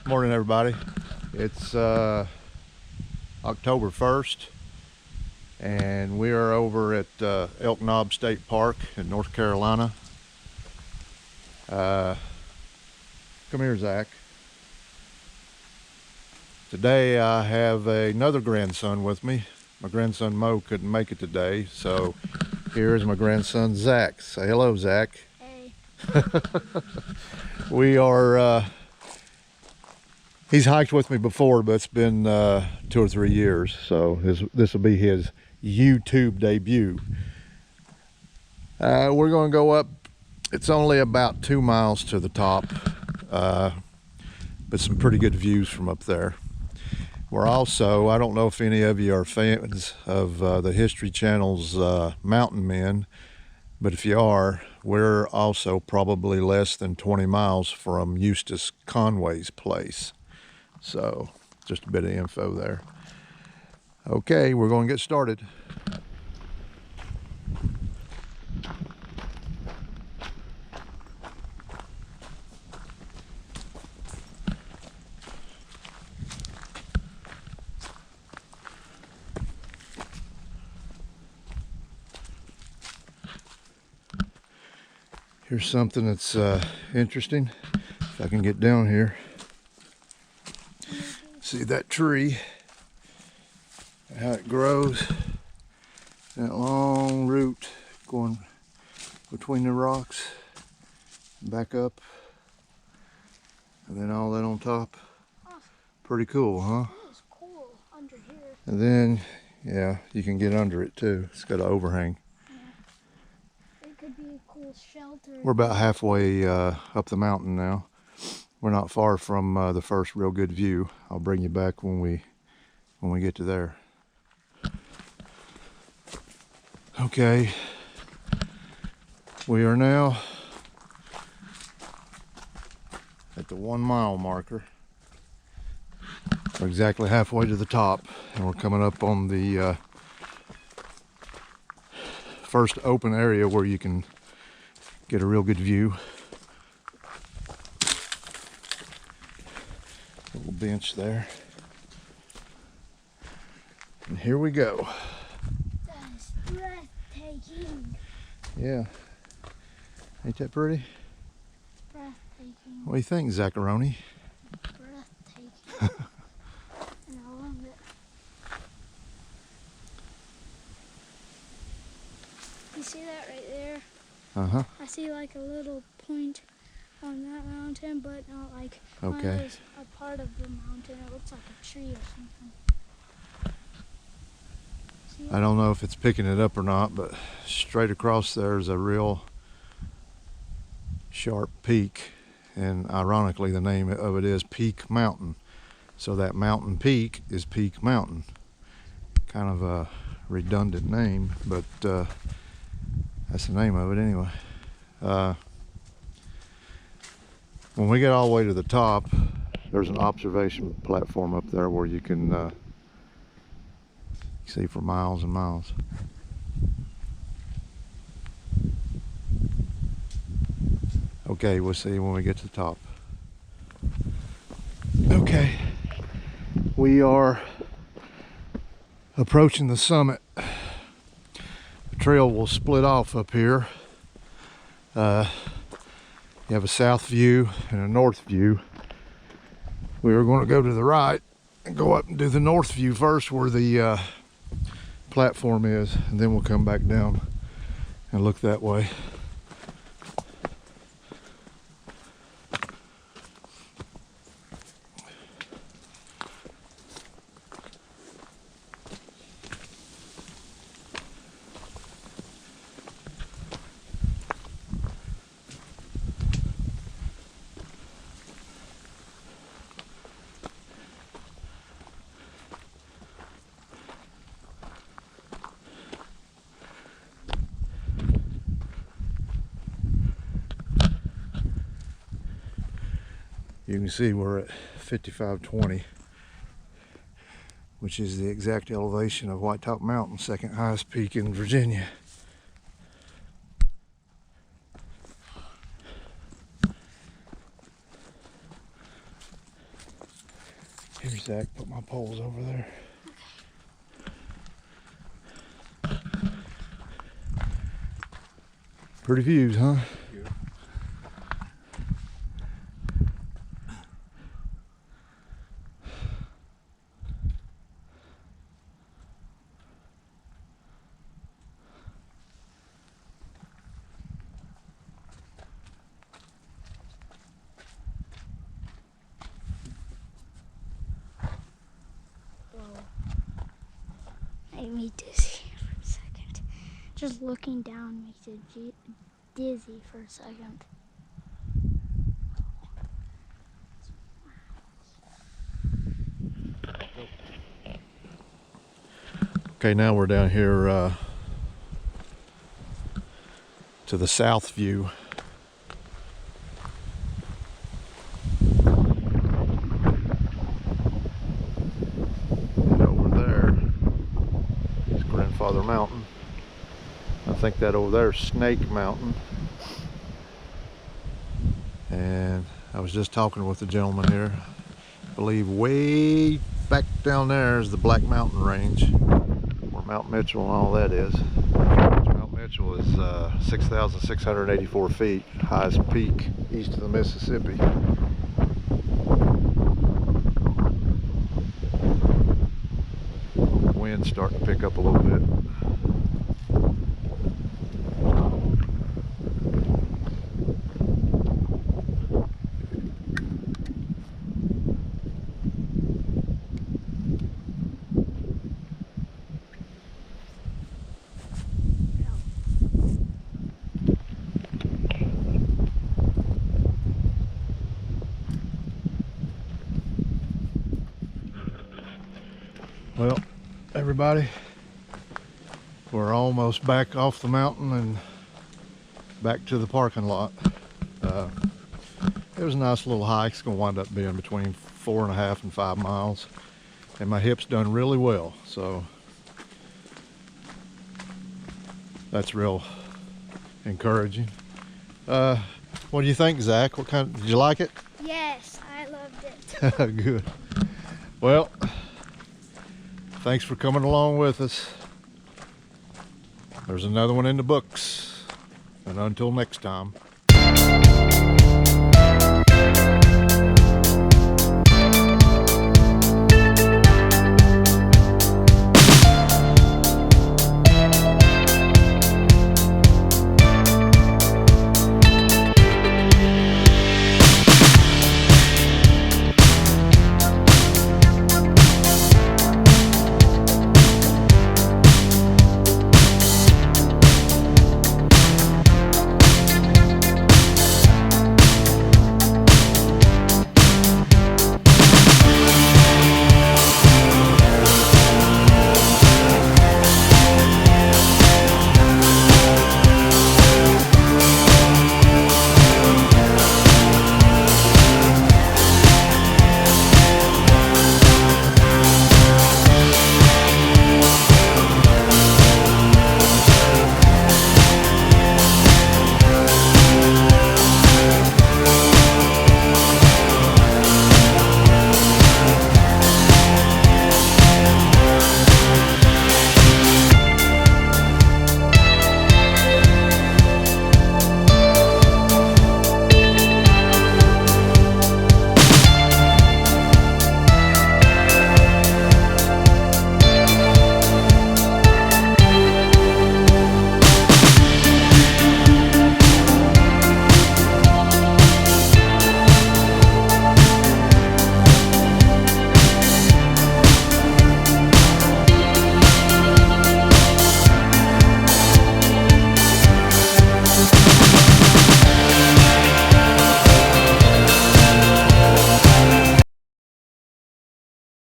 Morning, everybody. It's October 1st, and we are over at Elk Knob State Park in North Carolina. Come here, Zach. Today I have another grandson with me. My grandson Mo couldn't make it today, so here is my grandson Zach. Say hello, Zach. Hey. We are he's hiked with me before, but it's been 2 or 3 years, so this will be his YouTube debut. We're going to go up. It's only about 2 miles to the top, but some pretty good views from up there. We're also, I don't know if any of you are fans of the History Channel's Mountain Men, but if you are, we're also probably less than 20 miles from Eustace Conway's place. So just a bit of info there. Okay, we're going to get started. Here's something that's interesting. If I can get down here. See that tree, how it grows, that long root going between the rocks, back up, and then all that on top. Pretty cool, huh? It is cool under here. And then, yeah, you can get under it too. It's got an overhang. Yeah. It could be a cool shelter. We're about halfway up the mountain now. We're not far from the first real good view. I'll bring you back when we get to there. Okay, we are now at the 1 mile marker. We're exactly halfway to the top, and we're coming up on the first open area where you can get a real good view. Little bench there, and here we go. That's breathtaking. Yeah, ain't that pretty? Breathtaking. What do you think, Zacharoni? Breathtaking. And I love it. You see that right there? Uh-huh. I see like a little point on that mountain, but not like Okay. a part of the mountain. It looks like a tree or something. See I don't know if it's picking it up or not, but straight across there is a real sharp peak, and ironically the name of it is Peak Mountain. So that mountain peak is Peak Mountain. Kind of a redundant name, but that's the name of it anyway. When we get all the way to the top, there's an observation platform up there where you can see for miles and miles. Okay, we'll see when we get to the top. Okay, we are approaching the summit. The trail will split off up here. You have a south view and a north view. We are going to go to the right and go up and do the north view first, where the platform is, and then we'll come back down and look that way. You can see we're at 5520, which is the exact elevation of White Top Mountain, second highest peak in Virginia. Here, Zach, put my poles over there. Pretty views, huh? Yeah. Made me dizzy for a second. Just looking down makes it dizzy for a second. Okay, now we're down here to the south view. And over there is Grandfather Mountain. I think that over there is Snake Mountain. And I was just talking with the gentleman here. I believe way back down there is the Black Mountain Range, where Mount Mitchell and all that is. Mount Mitchell is 6,684 feet, highest peak east of the Mississippi. Wind's starting to pick up a little bit. Well, everybody, we're almost back off the mountain and back to the parking lot. It was a nice little hike. It's going to wind up being between 4.5 and 5 miles, and my hip's done really well, so that's real encouraging. What do you think, Zach? Did you like it? Yes, I loved it. Good. Well, thanks for coming along with us. There's another one in the books. And until next time.